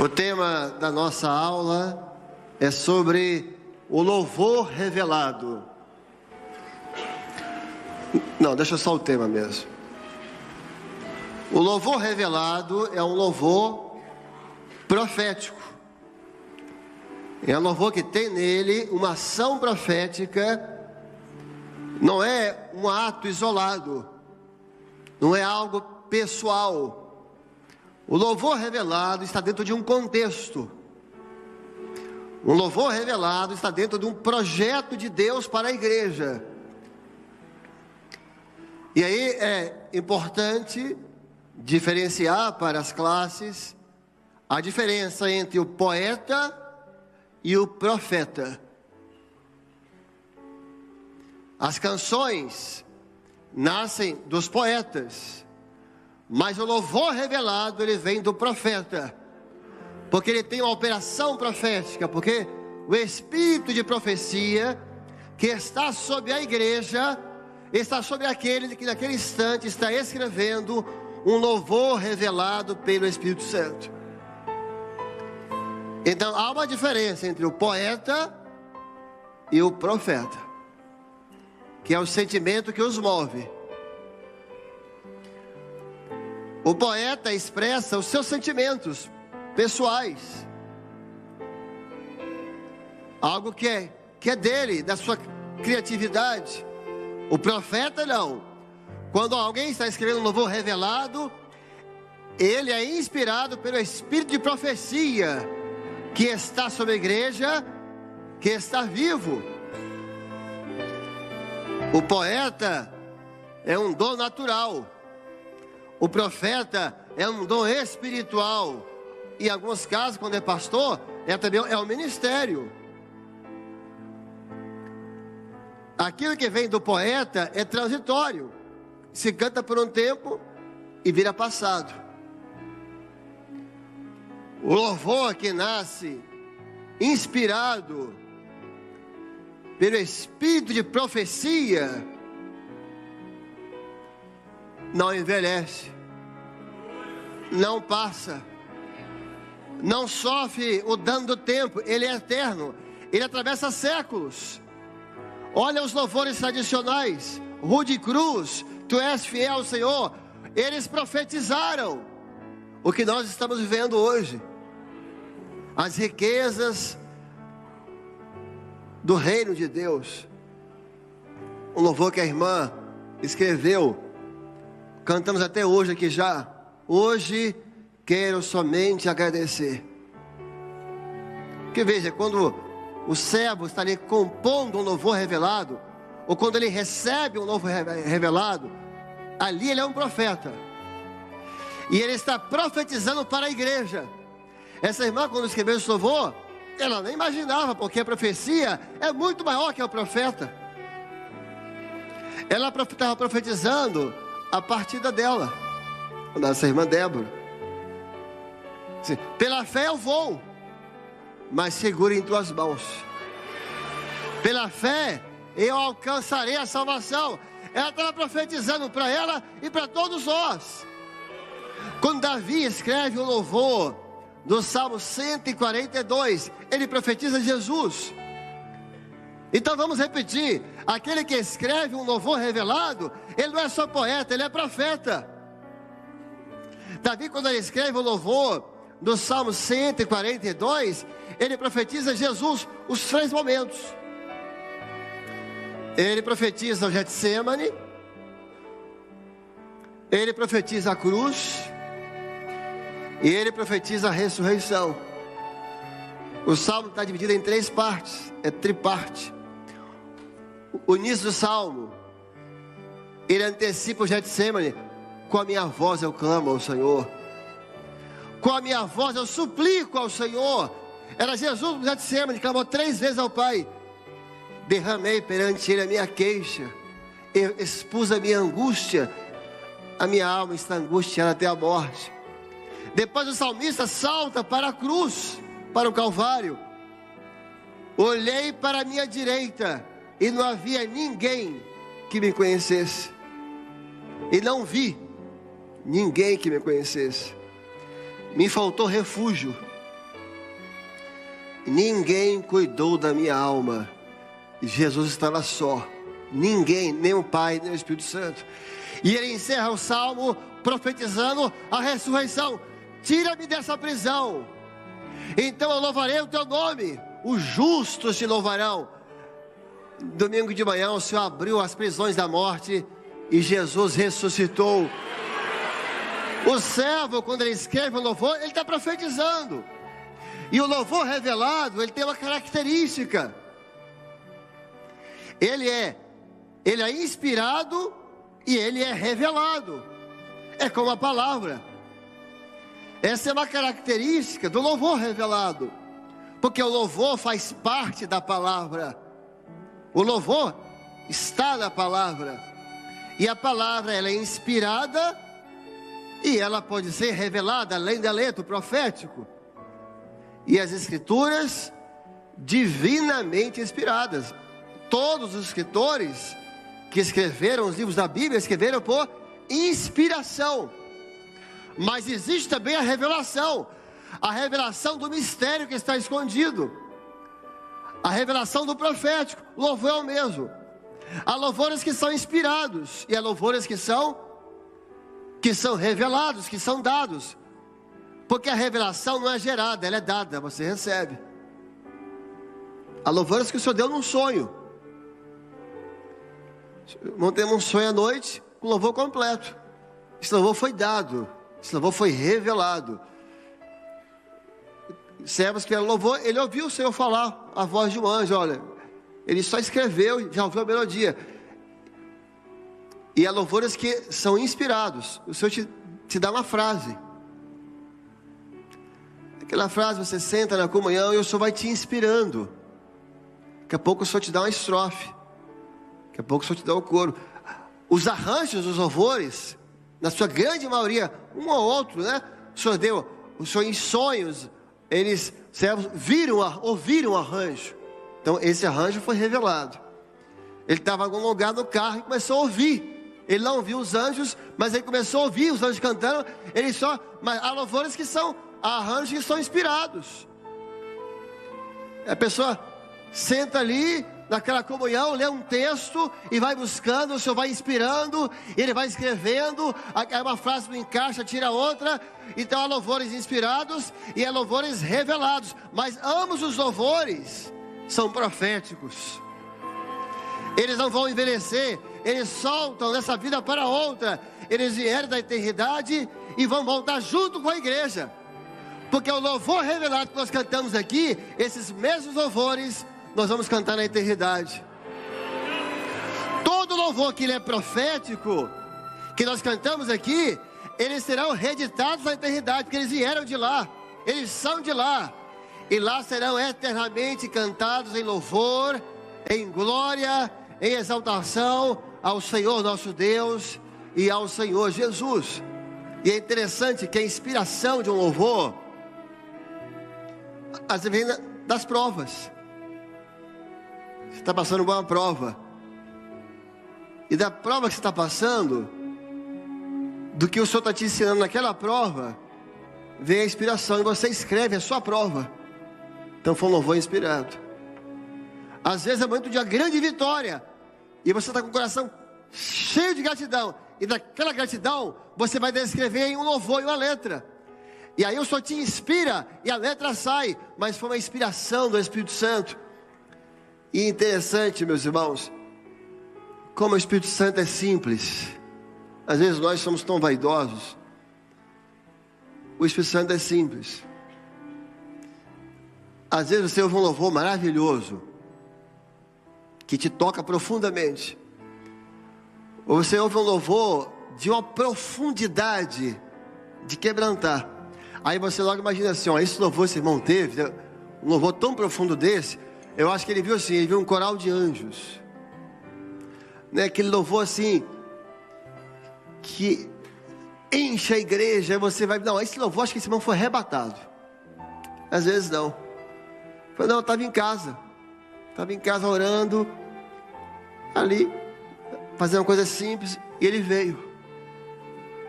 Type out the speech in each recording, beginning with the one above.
O tema da nossa aula é sobre o louvor revelado. Não, deixa só o tema mesmo. O louvor revelado é um louvor profético. É um louvor que tem nele uma ação profética. Não é um ato isolado. Não é algo pessoal. O louvor revelado está dentro de um contexto. Um louvor revelado está dentro de um projeto de Deus para a igreja. E aí é importante diferenciar para as classes a diferença entre o poeta e o profeta. As canções nascem dos poetas, mas o louvor revelado ele vem do profeta, porque ele tem uma operação profética, porque o espírito de profecia que está sobre a igreja está sobre aquele que naquele instante está escrevendo um louvor revelado pelo Espírito Santo. Então há uma diferença entre o poeta e o profeta, que é o sentimento que os move. O poeta expressa os seus sentimentos pessoais, algo que é dele, da sua criatividade. O profeta não. Quando alguém está escrevendo um louvor revelado, ele é inspirado pelo espírito de profecia que está sobre a igreja, que está vivo. O poeta é um dom natural. O profeta é um dom espiritual. E em alguns casos, quando é pastor, também um ministério. Aquilo que vem do poeta é transitório. Se canta por um tempo e vira passado. O louvor que nasce inspirado pelo espírito de profecia não envelhece, não passa, não sofre o dano do tempo. Ele é eterno, ele atravessa séculos. Olha os louvores tradicionais. Rude Cruz, Tu és fiel, Senhor. Eles profetizaram o que nós estamos vivendo hoje, as riquezas do reino de Deus. Um louvor que a irmã escreveu, cantamos até hoje aqui já. Hoje quero somente agradecer. Que veja, quando o servo está ali compondo um louvor revelado, ou quando ele recebe um louvor revelado, ali ele é um profeta, e ele está profetizando para a igreja. Essa irmã, quando escreveu esse louvor, ela nem imaginava, porque a profecia é muito maior que o profeta. Ela estava profetizando a partida dela, dessa irmã Débora. Pela fé eu vou, mas segura em tuas mãos. Pela fé eu alcançarei a salvação. Ela estava profetizando para ela e para todos nós. Quando Davi escreve o louvor do Salmo 142, ele profetiza Jesus. Então vamos repetir: aquele que escreve um louvor revelado, ele não é só poeta, ele é profeta. Davi, quando ele escreve o louvor do Salmo 142, ele profetiza Jesus, os 3 momentos. Ele profetiza o Getsemane, ele profetiza a cruz, e ele profetiza a ressurreição. O salmo está dividido em 3 partes, é triparte. O início do salmo, ele antecipa o Getsemane: com a minha voz eu clamo ao Senhor, com a minha voz eu suplico ao Senhor. Era Jesus no Getsemane, clamou 3 vezes ao Pai: derramei perante Ele a minha queixa, eu expus a minha angústia, a minha alma está angustiada até a morte. Depois o salmista salta para a cruz, para o Calvário: olhei para a minha direita e não havia ninguém que me conhecesse, e não vi ninguém que me conhecesse. Me faltou refúgio, ninguém cuidou da minha alma. Jesus estava só. Ninguém, nem o Pai, nem o Espírito Santo. E ele encerra o salmo profetizando a ressurreição. Tira-me dessa prisão, então eu louvarei o teu nome. Os justos te louvarão. Domingo de manhã o Senhor abriu as prisões da morte e Jesus ressuscitou. O servo, quando ele escreve o louvor, ele está profetizando. E o louvor revelado, ele tem uma característica. Ele é inspirado e ele é revelado. É como a palavra. Essa é uma característica do louvor revelado. Porque o louvor faz parte da palavra. O louvor está na palavra. E a palavra, ela é inspirada e ela pode ser revelada, além da letra, o profético. E as escrituras divinamente inspiradas. Todos os escritores que escreveram os livros da Bíblia escreveram por inspiração. Mas existe também a revelação do mistério que está escondido, a revelação do profético. O louvor é o mesmo. Há louvores que são inspirados e há louvores que são revelados, que são dados. Porque a revelação não é gerada, ela é dada, você recebe. Há louvores que o Senhor deu num sonho. Montemos um sonho à noite com louvor completo. Esse louvor foi dado, esse louvor foi revelado. Servos que era louvor, ele ouviu o Senhor falar, a voz de um anjo, olha. Ele só escreveu, já ouviu a melodia. E há louvores que são inspirados. O Senhor te dá uma frase. Aquela frase, você senta na comunhão e o Senhor vai te inspirando. Daqui a pouco o Senhor te dá uma estrofe. Daqui a pouco o Senhor te dá o coro. Os arranjos dos louvores, na sua grande maioria, um ou outro, né? O Senhor em sonhos, eles, servos, ouviram o arranjo. Então esse arranjo foi revelado. Ele estava em algum lugar no carro e começou a ouvir. Ele não viu os anjos, mas ele começou a ouvir os anjos cantando. Mas há louvores há arranjos que são inspirados. A pessoa senta ali naquela comunhão, lê um texto e vai buscando, o Senhor vai inspirando, ele vai escrevendo, aí uma frase não encaixa, tira outra. Então há louvores inspirados e há louvores revelados, mas ambos os louvores são proféticos. Eles não vão envelhecer, eles soltam dessa vida para outra. Eles vieram da eternidade e vão voltar junto com a igreja. Porque o louvor revelado que nós cantamos aqui, esses mesmos louvores nós vamos cantar na eternidade. Todo louvor que ele é profético, que nós cantamos aqui, eles serão reeditados na eternidade, porque eles vieram de lá, eles são de lá, e lá serão eternamente cantados em louvor, em glória, em exaltação ao Senhor nosso Deus e ao Senhor Jesus. E é interessante que a inspiração de um louvor às vezes vem das provas. Você está passando por uma prova, e da prova que você está passando, do que o Senhor está te ensinando naquela prova, vem a inspiração, e você escreve a sua prova. Então foi um louvor inspirado. Às vezes é momento de uma grande vitória, e você está com o coração cheio de gratidão, e daquela gratidão você vai descrever em um louvor e uma letra. E aí o Senhor te inspira e a letra sai, mas foi uma inspiração do Espírito Santo. E interessante, meus irmãos, como o Espírito Santo é simples. Às vezes nós somos tão vaidosos. O Espírito Santo é simples. Às vezes você ouve um louvor maravilhoso, que te toca profundamente. Ou você ouve um louvor de uma profundidade de quebrantar. Aí você logo imagina assim, esse louvor esse irmão teve, um louvor tão profundo desse. Eu acho que ele viu assim, ele viu um coral de anjos, né? Aquele louvor assim, que enche a igreja. Aí você vai, não, esse louvor, acho que esse irmão foi arrebatado. Às vezes não. Não, eu estava em casa orando, ali, fazendo uma coisa simples, e ele veio.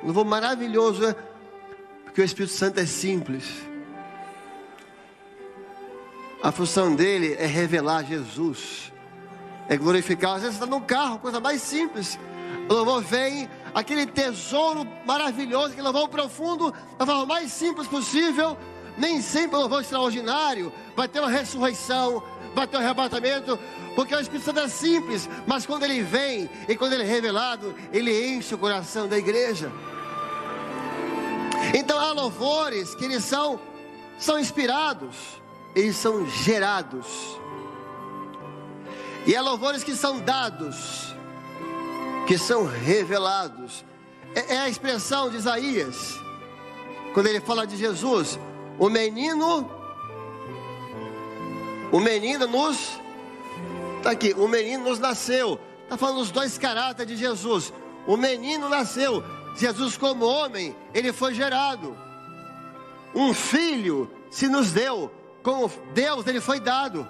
Um louvor maravilhoso, né? Porque o Espírito Santo é simples. A função dele é revelar Jesus, é glorificar. Às vezes você está num carro, coisa mais simples. O louvor vem, aquele tesouro maravilhoso, aquele louvor profundo, da forma mais simples possível. Nem sempre o louvor extraordinário vai ter uma ressurreição, vai ter um arrebatamento, porque o Espírito Santo é simples, mas quando ele vem e quando ele é revelado, ele enche o coração da igreja. Então há louvores que eles são inspirados, eles são gerados, e há louvores que são dados, que são revelados. É a expressão de Isaías, quando ele fala de Jesus: o menino nos, está aqui, o menino nos nasceu. Está falando dos dois caráteres de Jesus. O menino nasceu. Jesus, como homem, ele foi gerado. Um filho se nos deu. Como Deus, ele foi dado.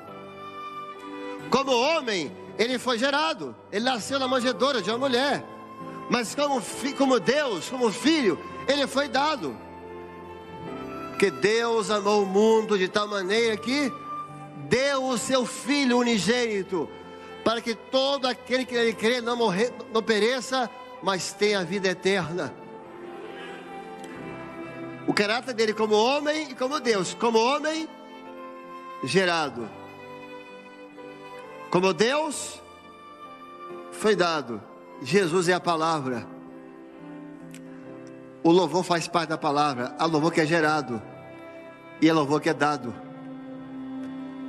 Como homem, ele foi gerado. Ele nasceu na manjedoura de uma mulher. Mas como Deus, como filho, ele foi dado. Porque Deus amou o mundo de tal maneira que deu o seu Filho unigênito, para que todo aquele que nele crê não pereça, mas tenha a vida eterna. O caráter dele como homem e como Deus. Como homem, gerado. Como Deus, foi dado. Jesus é a palavra. O louvor faz parte da palavra. Há louvor que é gerado, e há louvor que é dado.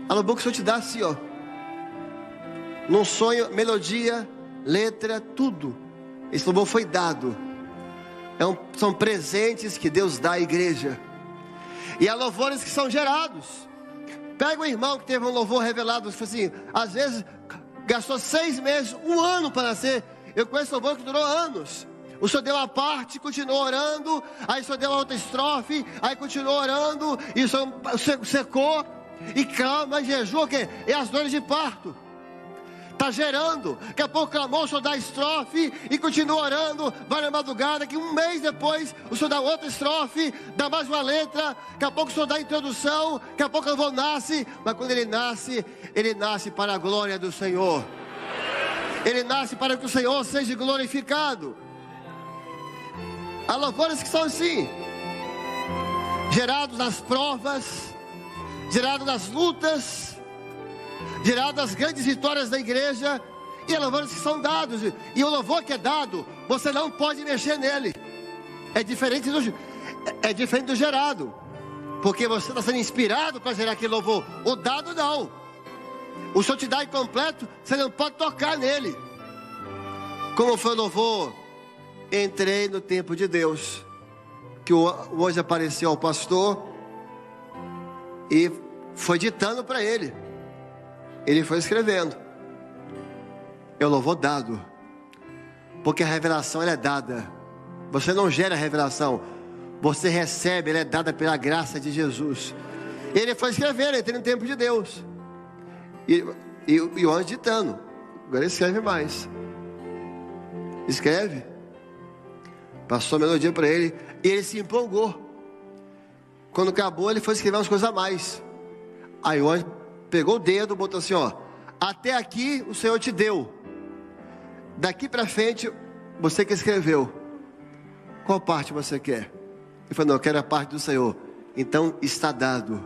Há louvor que o Senhor te dá assim, ó, num sonho, melodia, letra, tudo. Esse louvor foi dado. São presentes que Deus dá à igreja. E há louvores que são gerados. Pega um irmão que teve um louvor revelado, assim, às vezes gastou 6 meses, 1 ano para nascer. Eu conheço louvor que durou anos. O Senhor deu uma parte, continuou orando. Aí o Senhor deu a outra estrofe, aí continuou orando, e o Senhor secou. E clama, jejua, que é as dores de parto. Está gerando. Daqui a pouco clamou, o Senhor dá a estrofe e continua orando. Vai na madrugada, que 1 mês depois o Senhor dá outra estrofe, dá mais uma letra. Daqui a pouco o Senhor dá a introdução. Daqui a pouco o louvor nasce. Mas quando ele nasce para a glória do Senhor. Ele nasce para que o Senhor seja glorificado. Há louvores que são assim, gerados nas provas, gerado nas lutas, gerado nas grandes vitórias da igreja. E há louvores que são dados. E o louvor que é dado, você não pode mexer nele. É diferente do gerado, porque você está sendo inspirado para gerar aquele louvor. O dado não. O Senhor te dá incompleto, você não pode tocar nele. Como foi o louvor? Entrei no tempo de Deus, que hoje apareceu ao pastor e foi ditando para ele. Ele foi escrevendo. Eu louvor dado, porque a revelação ela é dada. Você não gera a revelação, você recebe, ela é dada pela graça de Jesus. Ele foi escrevendo, entrei no tempo de Deus. E o anjo ditando. Agora ele escreve mais. Escreve. Passou a melodia para ele, e ele se empolgou. Quando acabou, ele foi escrever umas coisas a mais. Aí o anjo pegou o dedo, botou assim, ó: até aqui o Senhor te deu, daqui para frente você que escreveu. Qual parte você quer? Ele falou: não, eu quero a parte do Senhor. Então está dado.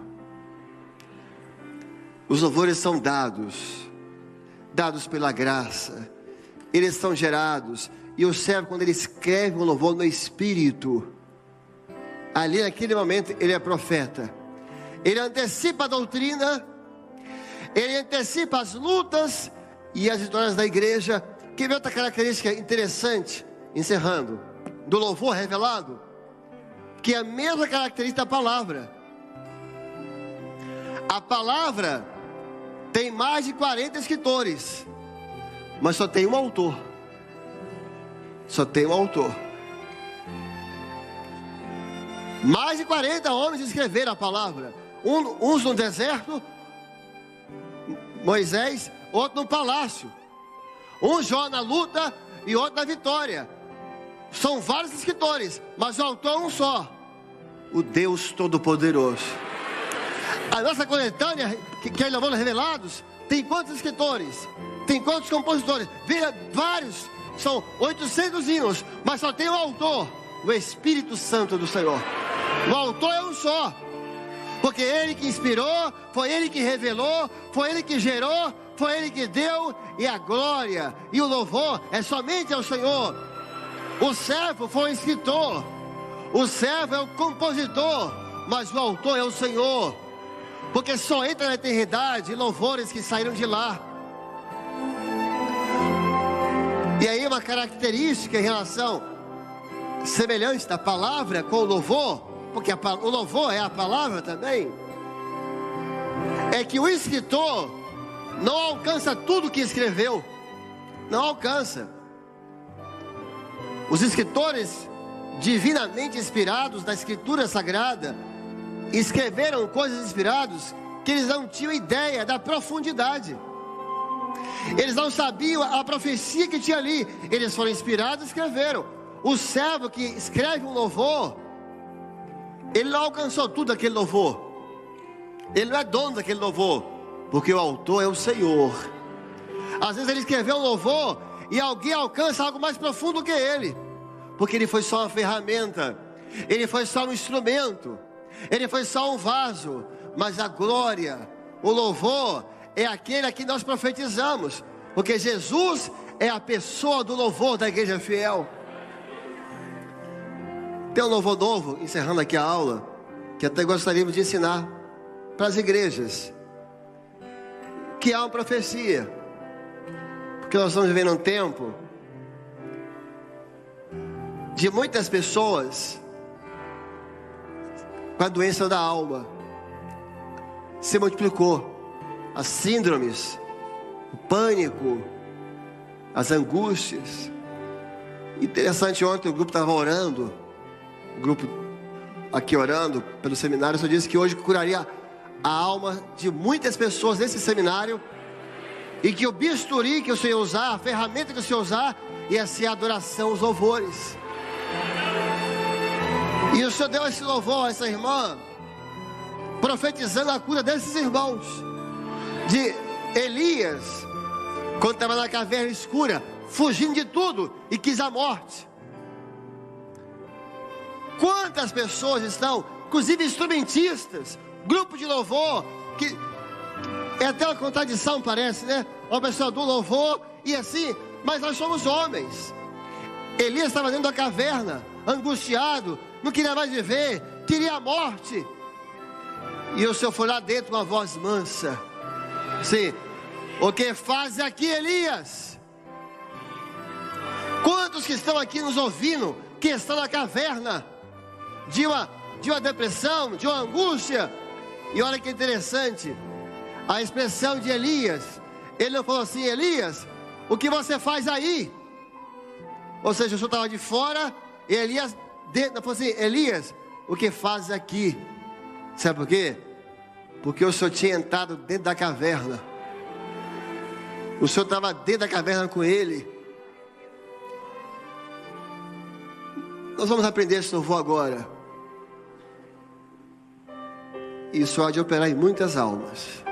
Os louvores são dados pela graça. Eles são gerados. E o servo, quando ele escreve um louvor no Espírito, ali naquele momento ele é profeta. Ele antecipa a doutrina, ele antecipa as lutas e as vitórias da igreja. Quer ver outra característica interessante, encerrando, do louvor revelado? Que é a mesma característica da palavra. A palavra tem mais de 40 escritores, mas só tem um autor. Só tem um autor. Mais de 40 homens escreveram a palavra. Uns no deserto, Moisés, outro no palácio. Um Jó na luta e outro na vitória. São vários escritores, mas o autor é um só: o Deus Todo-Poderoso. A nossa coletânea, que é Louvores Revelados, tem quantos escritores? Tem quantos compositores? Vários, são 800 hinos, mas só tem um autor, o Espírito Santo do Senhor. O autor é um só, porque Ele que inspirou, foi Ele que revelou, foi Ele que gerou, foi Ele que deu, e a glória e o louvor é somente ao Senhor. O servo foi o escritor, o servo é o compositor, mas o autor é o Senhor, porque só entra na eternidade louvores que saíram de lá. E aí uma característica em relação semelhante da palavra com o louvor, porque o louvor é a palavra também, é que o escritor não alcança tudo que escreveu, não alcança. Os escritores divinamente inspirados da Escritura Sagrada escreveram coisas inspiradas que eles não tinham ideia da profundidade. Eles não sabiam a profecia que tinha ali. Eles foram inspirados e escreveram. O servo que escreve um louvor, ele não alcançou tudo aquele louvor. Ele não é dono daquele louvor, porque o autor é o Senhor. Às vezes ele escreveu um louvor e alguém alcança algo mais profundo que ele, porque ele foi só uma ferramenta, ele foi só um instrumento, ele foi só um vaso. Mas a glória, o louvor é aquele a que nós profetizamos, porque Jesus é a pessoa do louvor da igreja fiel. Tem um louvor novo, encerrando aqui a aula, que até gostaríamos de ensinar para as igrejas, que há uma profecia, porque nós estamos vivendo um tempo de muitas pessoas com a doença da alma. Se multiplicou as síndromes, o pânico, as angústias. Interessante, ontem o grupo estava orando, o grupo aqui orando pelo seminário, só disse que hoje curaria a alma de muitas pessoas nesse seminário, e que o bisturi que o Senhor usar, a ferramenta que o Senhor usar, ia ser a adoração, os louvores. E o Senhor deu esse louvor a essa irmã, profetizando a cura desses irmãos. De Elias, quando estava na caverna escura, fugindo de tudo e quis a morte. Quantas pessoas estão, inclusive instrumentistas, grupo de louvor, que é até uma contradição, parece, né? Uma pessoa do louvor e assim, mas nós somos homens. Elias estava dentro da caverna, angustiado, não queria mais viver, queria a morte. E o Senhor foi lá dentro com uma voz mansa. Sim, o que faz aqui, Elias? Quantos que estão aqui nos ouvindo, que estão na caverna de uma depressão, de uma angústia? E olha que interessante, a expressão de Elias. Ele não falou assim: Elias, o que você faz aí? Ou seja, o Senhor estava de fora, e Elias dentro. Não falou assim: Elias, o que faz aqui? Sabe por quê? Porque o Senhor tinha entrado dentro da caverna. O Senhor estava dentro da caverna com ele. Nós vamos aprender esse louvor agora. Isso há de operar em muitas almas.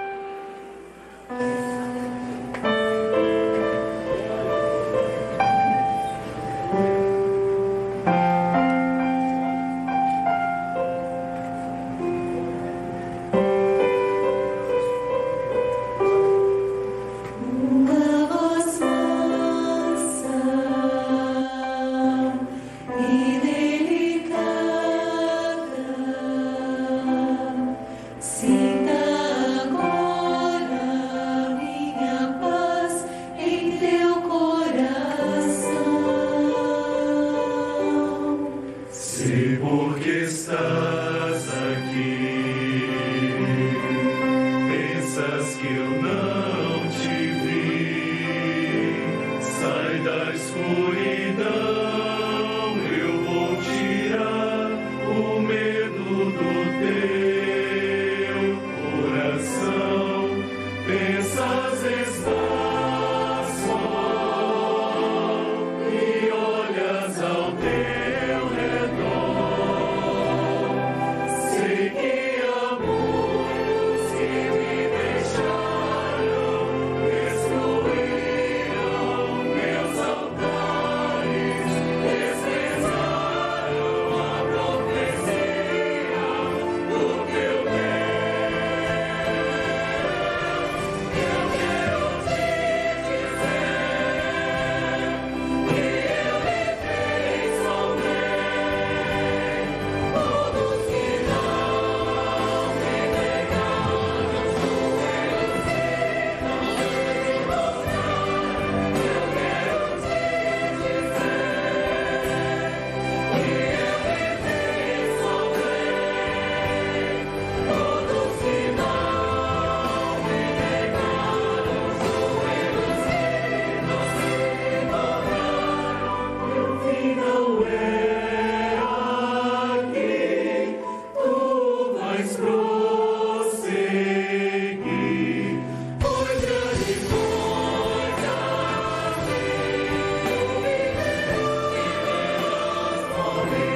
nome.